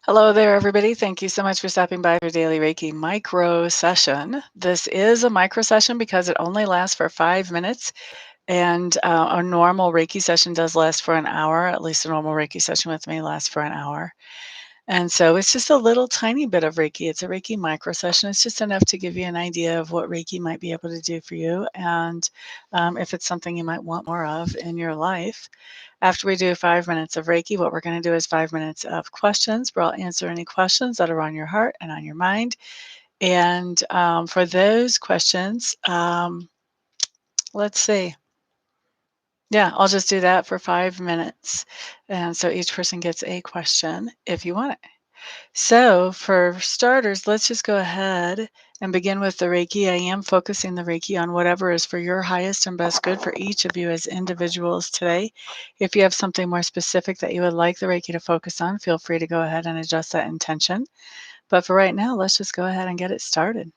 Hello there, everybody. Thank you so much for stopping by for Daily Reiki Micro Session. This is a micro session because it only lasts for 5 minutes, and a normal Reiki session does last for an hour. At least a normal Reiki session with me lasts for an hour. And so it's just a little tiny bit of Reiki. It's a Reiki micro session. It's just enough to give you an idea of what Reiki might be able to do for you and if it's something you might want more of in your life. After we do 5 minutes of Reiki, what we're going to do is 5 minutes of questions where I'll answer any questions that are on your heart and on your mind. And for those questions, let's see. Yeah, I'll just do that for 5 minutes. And so each person gets a question if you want it. So, for starters, let's just go ahead and begin with the Reiki. I am focusing the Reiki on whatever is for your highest and best good for each of you as individuals today. If you have something more specific that you would like the Reiki to focus on, feel free to go ahead and adjust that intention. But for right now, let's just go ahead and get it started.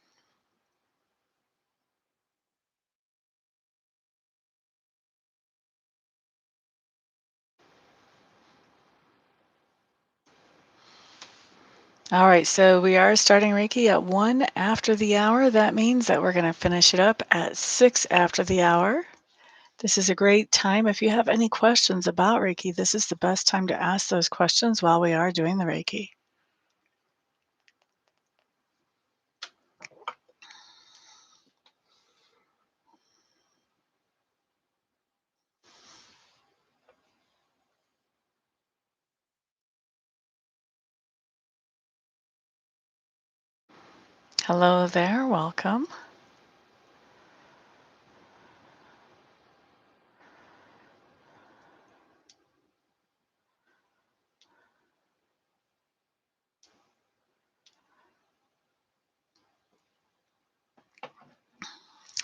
All right, so we are starting Reiki at 1 after the hour. That means that we're going to finish it up at 6 after the hour. This is a great time. If you have any questions about Reiki, this is the best time to ask those questions while we are doing the Reiki. Hello there, welcome.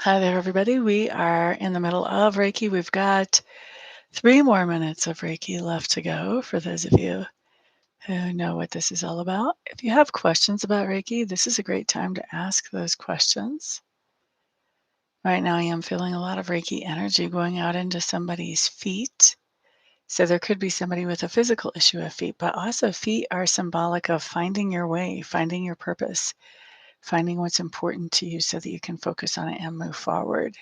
Hi there, everybody. We are in the middle of Reiki. We've got 3 more minutes of Reiki left to go for those of you who know what this is all about. If you have questions about Reiki, this is a great time to ask those questions. Right now, I am feeling a lot of Reiki energy going out into somebody's feet. So there could be somebody with a physical issue of feet, but also feet are symbolic of finding your way, finding your purpose, finding what's important to you so that you can focus on it and move forward.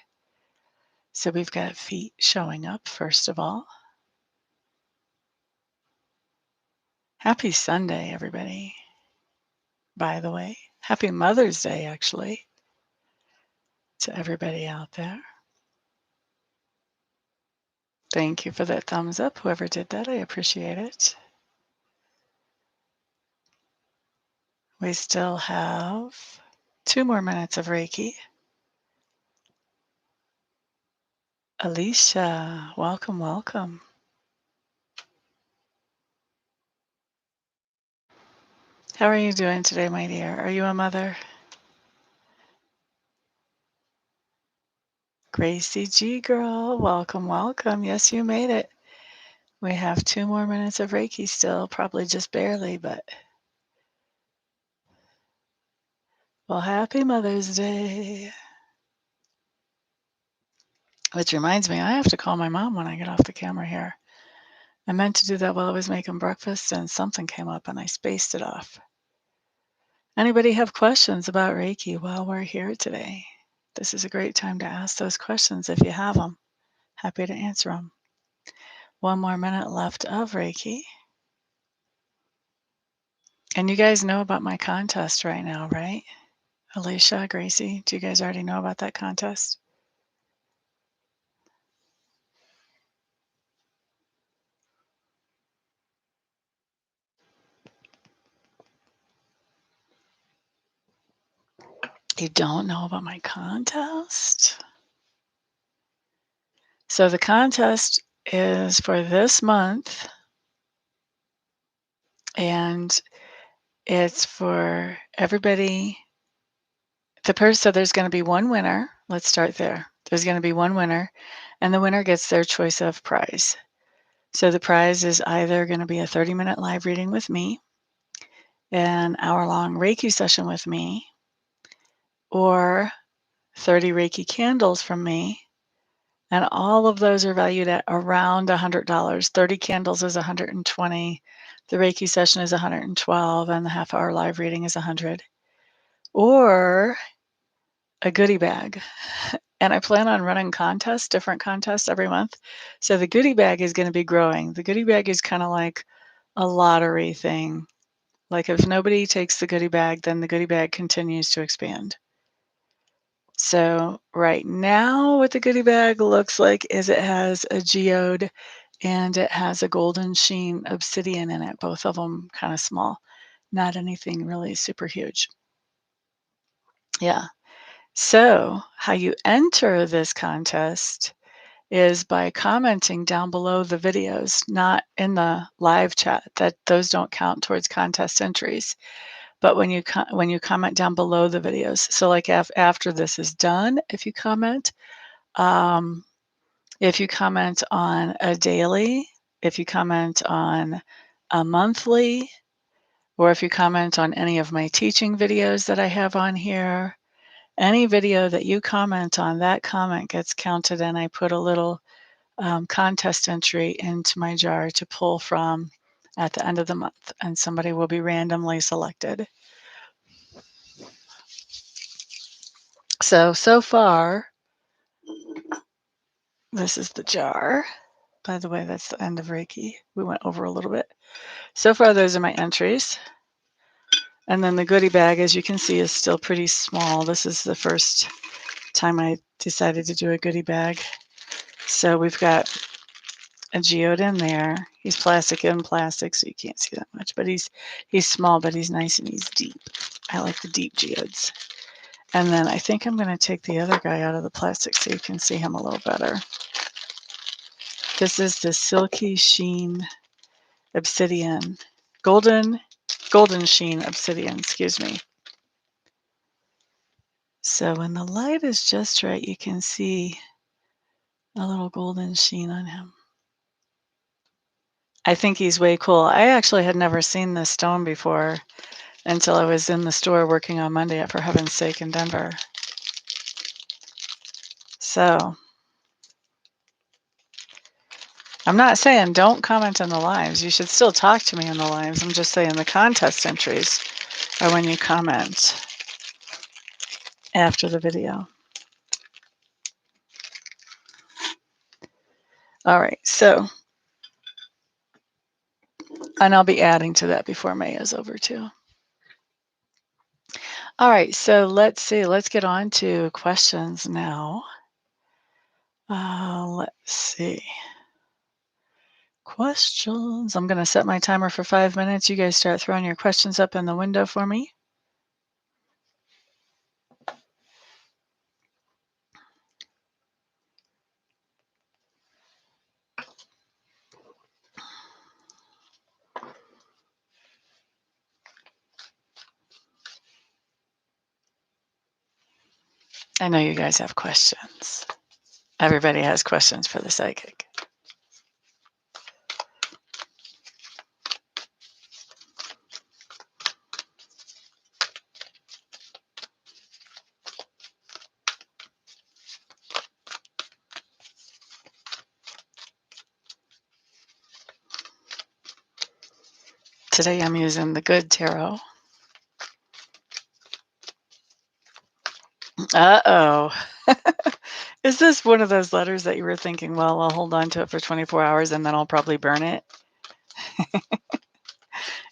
So we've got feet showing up, first of all. Happy Sunday, everybody, by the way. Happy Mother's Day, actually, to everybody out there. Thank you for that thumbs up, whoever did that. I appreciate it. We still have 2 more minutes of Reiki. Alicia, welcome, welcome. How are you doing today, my dear? Are you a mother? Gracie G girl, welcome, welcome. Yes, you made it. We have 2 more minutes of Reiki still, probably just barely, but well, happy Mother's Day. Which reminds me, I have to call my mom when I get off the camera here. I meant to do that while I was making breakfast and something came up and I spaced it off. Anybody have questions about Reiki while we're here today? This is a great time to ask those questions if you have them. Happy to answer them. 1 more minute left of Reiki. And you guys know about my contest right now, right? Alicia, Gracie, do you guys already know about that contest? You don't know about my contest? So the contest is for this month, and it's for everybody. So there's going to be one winner. Let's start there. There's going to be one winner, and the winner gets their choice of prize. So the prize is either going to be a 30-minute live reading with me, an hour-long Reiki session with me, or 30 Reiki candles from me. And all of those are valued at around $100. 30 candles is $120. The Reiki session is 112 and the half-hour live reading is 100. Or a goodie bag. And I plan on running contests, different contests every month. So the goodie bag is going to be growing. The goodie bag is kind of like a lottery thing. Like if nobody takes the goodie bag, then the goodie bag continues to expand. So right now what the goodie bag looks like is it has a geode and it has a golden sheen obsidian in it, both of them kind of small, not anything really super huge. Yeah. So how you enter this contest is by commenting down below the videos, not in the live chat. Those don't count towards contest entries. But when you comment down below the videos, so like after this is done, if you comment on a daily, if you comment on a monthly, or if you comment on any of my teaching videos that I have on here, any video that you comment on, that comment gets counted, and I put a little contest entry into my jar to pull from at the end of the month, and somebody will be randomly selected. So far, this is the jar. By the way, that's the end of Reiki. We went over a little bit. So far, those are my entries. And then the goodie bag, as you can see, is still pretty small. This is the first time I decided to do a goodie bag. So we've got a geode in there. He's plastic in plastic, so you can't see that much. But he's small, but he's nice and he's deep. I like the deep geodes. And then I think I'm going to take the other guy out of the plastic so you can see him a little better. This is the silky sheen obsidian, golden sheen obsidian, excuse me. So when the light is just right, you can see a little golden sheen on him. I think he's way cool. I actually had never seen this stone before until I was in the store working on Monday at For Heaven's Sake in Denver. So I'm not saying don't comment on the lives. You should still talk to me in the lives. I'm just saying the contest entries are when you comment after the video. All right, so, and I'll be adding to that before May is over too. All right, so let's see. Let's get on to questions now. Let's see. Questions. I'm going to set my timer for 5 minutes. You guys start throwing your questions up in the window for me. I know you guys have questions. Everybody has questions for the psychic. Today I'm using the Good Tarot. Uh-oh. Is this one of those letters that you were thinking, well, I'll hold on to it for 24 hours and then I'll probably burn it?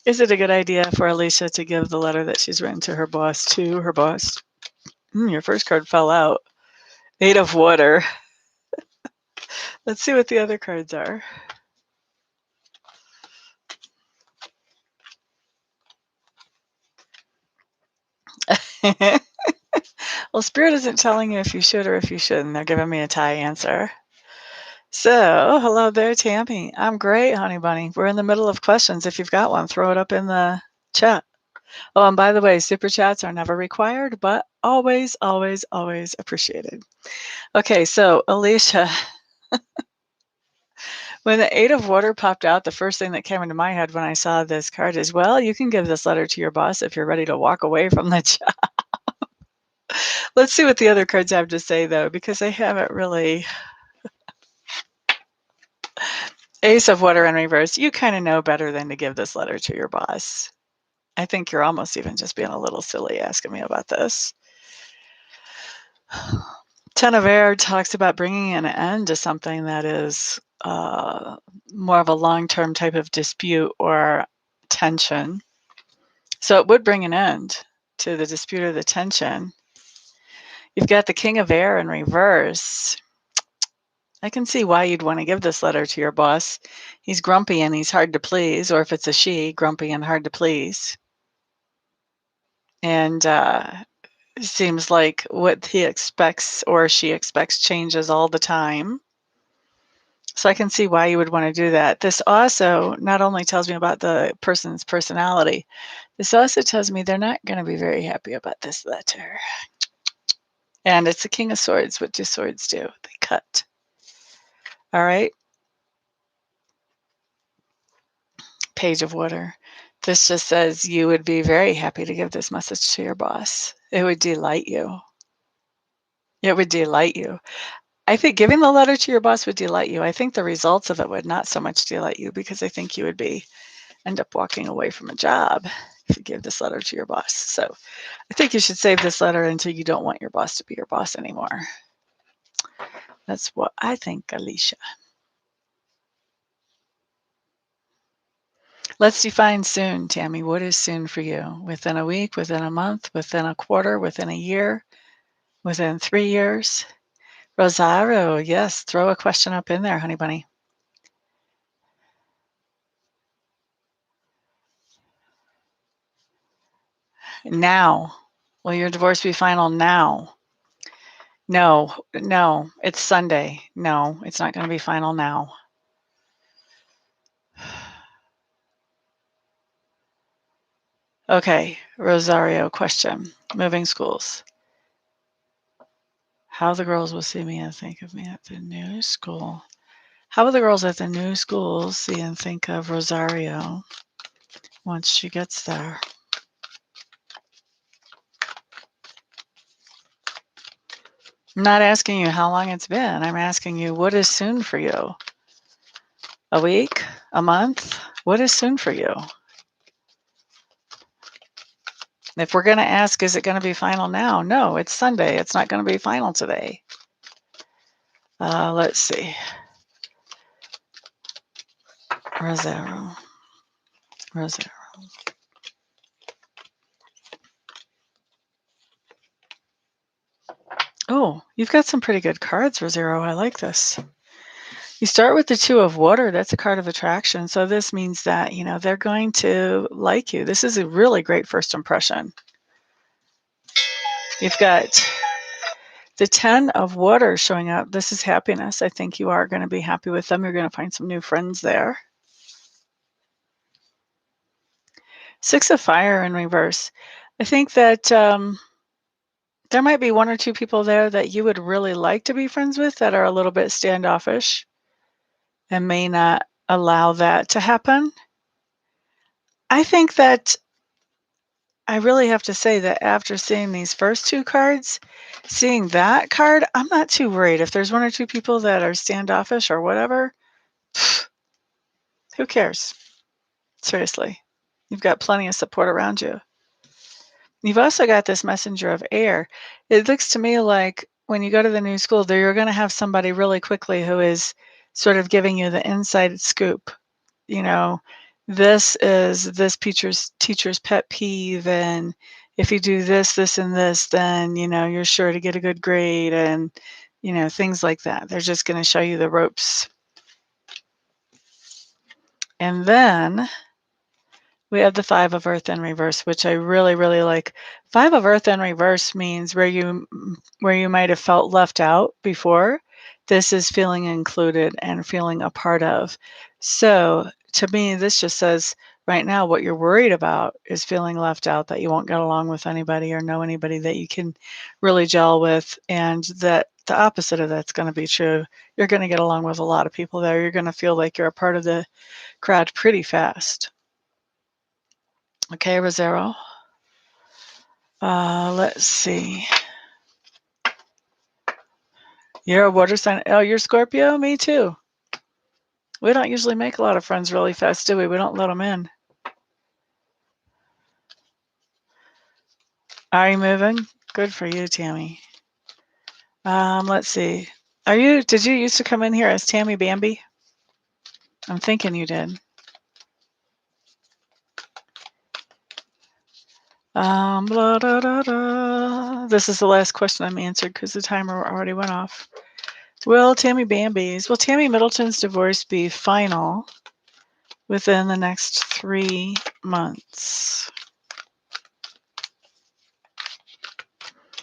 Is it a good idea for Alicia to give the letter that she's written to her boss? Your first card fell out. 8 of Water. Let's see what the other cards are. Well, Spirit isn't telling you if you should or if you shouldn't. They're giving me a tie answer. So, hello there, Tammy. I'm great, honey bunny. We're in the middle of questions. If you've got one, throw it up in the chat. Oh, and by the way, super chats are never required, but always, always, always appreciated. Okay, so Alicia, when the 8 of Water popped out, the first thing that came into my head when I saw this card is, well, you can give this letter to your boss if you're ready to walk away from the job. Let's see what the other cards have to say, though, because they haven't really Ace of water in reverse. You kind of know better than to give this letter to your boss. I think you're almost even just being a little silly asking me about this. Ten of air talks about bringing an end to something that is more of a long-term type of dispute or tension. So it would bring an end to the dispute or the tension. You've got the king of air in reverse. I can see why you'd want to give this letter to your boss. He's grumpy and he's hard to please, or if it's a she, grumpy and hard to please. And it seems like what he expects or she expects changes all the time. So I can see why you would want to do that. This also not only tells me about the person's personality, this also tells me they're not going to be very happy about this letter. And it's the King of Swords. What do swords do? They cut. All right. Page of water. This just says you would be very happy to give this message to your boss. It would delight you. It would delight you. I think giving the letter to your boss would delight you. I think the results of it would not so much delight you because I think you would end up walking away from a job if you give this letter to your boss. So I think you should save this letter until you don't want your boss to be your boss anymore. That's what I think, Alicia. Let's define soon, Tammy. What is soon for you? Within a week, within a month, within a quarter, within a year, within 3 years? Rosario, yes, throw a question up in there, honey bunny. Now. Will your divorce be final now? No, no, it's Sunday. No, it's not going to be final now. Okay, Rosario, question. Moving schools. How the girls will see me and think of me at the new school. How will the girls at the new school see and think of Rosario once she gets there? I'm not asking you how long it's been. I'm asking you what is soon for you? A week? A month? What is soon for you? If we're going to ask, is it going to be final now? No, it's Sunday. It's not going to be final today. Let's see. Rosario. Oh, you've got some pretty good cards, Rosario. I like this. You start with the Two of Water. That's a card of attraction. So this means that, they're going to like you. This is a really great first impression. You've got the Ten of Water showing up. This is happiness. I think you are going to be happy with them. You're going to find some new friends there. Six of Fire in reverse. I think that there might be one or two people there that you would really like to be friends with that are a little bit standoffish and may not allow that to happen. I think that I really have to say that after seeing these first two cards, seeing that card, I'm not too worried. If there's one or two people that are standoffish or whatever, who cares? Seriously. You've got plenty of support around you. You've also got this messenger of air. It looks to me like when you go to the new school, you're going to have somebody really quickly who is sort of giving you the inside scoop. This is this teacher's pet peeve, and if you do this, this, and this, then you're sure to get a good grade, and things like that. They're just going to show you the ropes. And then we have the Five of Earth in reverse, which I really, really like. Five of Earth in reverse means where you might have felt left out before, this is feeling included and feeling a part of. So to me, this just says right now what you're worried about is feeling left out, that you won't get along with anybody or know anybody that you can really gel with, and that the opposite of that's going to be true. You're going to get along with a lot of people there. You're going to feel like you're a part of the crowd pretty fast. Okay, Rosero. Let's see. You're a water sign. Oh, you're Scorpio? Me too. We don't usually make a lot of friends really fast, do we? We don't let them in. Are you moving? Good for you, Tammy. Let's see. Did you used to come in here as Tammy Bambi? I'm thinking you did. Blah, da, da, da. This is the last question I'm answered because the timer already went off. Will Tammy Middleton's divorce be final within the next 3 months?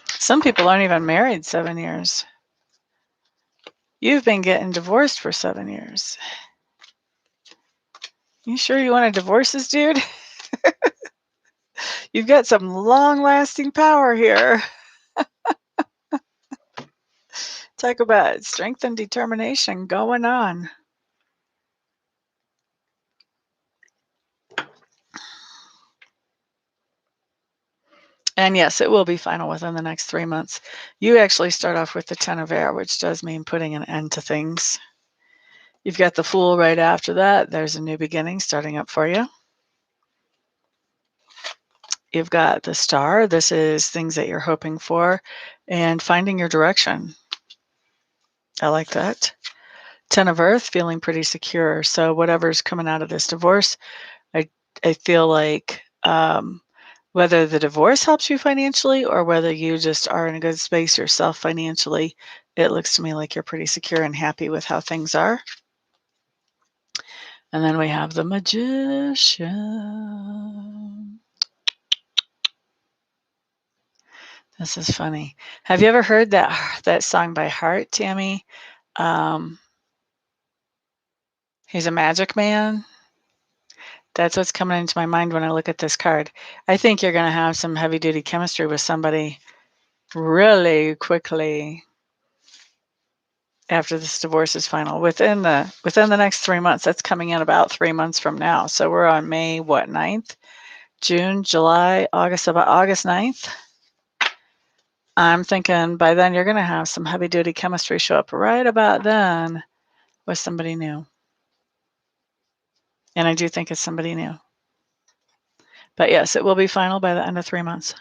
Some people aren't even married 7 years. You've been getting divorced for 7 years. You sure you want to divorce this dude? You've got some long-lasting power here. Talk about strength and determination going on. And yes, it will be final within the next 3 months. You actually start off with the 10 of air, which does mean putting an end to things. You've got the Fool right after that. There's a new beginning starting up for you. You've got the Star. This is things that you're hoping for and finding your direction. I like that. 10 of Earth, feeling pretty secure. So whatever's coming out of this divorce, I feel like whether the divorce helps you financially or whether you just are in a good space yourself financially, it looks to me like you're pretty secure and happy with how things are. And then we have the Magician. This is funny. Have you ever heard that song by Heart, Tammy? He's a magic man. That's what's coming into my mind when I look at this card. I think you're going to have some heavy duty chemistry with somebody really quickly after this divorce is final. Within the next 3 months. That's coming in about 3 months from now. So we're on May 9th? June, July, August, about August 9th. I'm thinking by then you're going to have some heavy duty chemistry show up right about then with somebody new. And I do think it's somebody new. But yes, it will be final by the end of 3 months.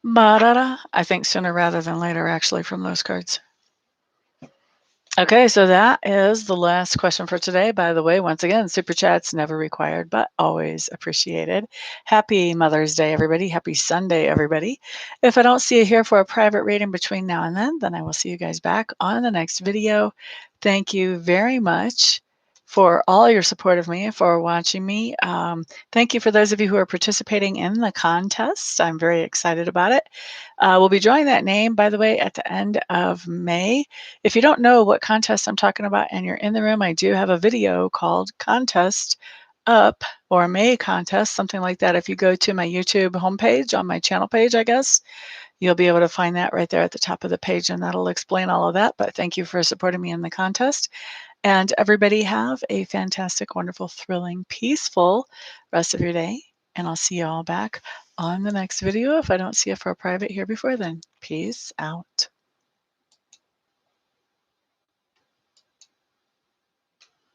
Ba-da-da. I think sooner rather than later, actually, from those cards. Okay, so that is the last question for today. By the way, once again, super chats never required, but always appreciated. Happy Mother's Day, everybody. Happy Sunday, everybody. If I don't see you here for a private reading between now and then I will see you guys back on the next video. Thank you very much for all your support of me, for watching me. Thank you for those of you who are participating in the contest. I'm very excited about it. We'll be drawing that name, by the way, at the end of May. If you don't know what contest I'm talking about and you're in the room, I do have a video called Contest Up or May Contest, something like that. If you go to my YouTube homepage, on my channel page, I guess, you'll be able to find that right there at the top of the page, and that'll explain all of that. But thank you for supporting me in the contest. And everybody have a fantastic, wonderful, thrilling, peaceful rest of your day. And I'll see you all back on the next video if I don't see you for a private here before then. Peace out.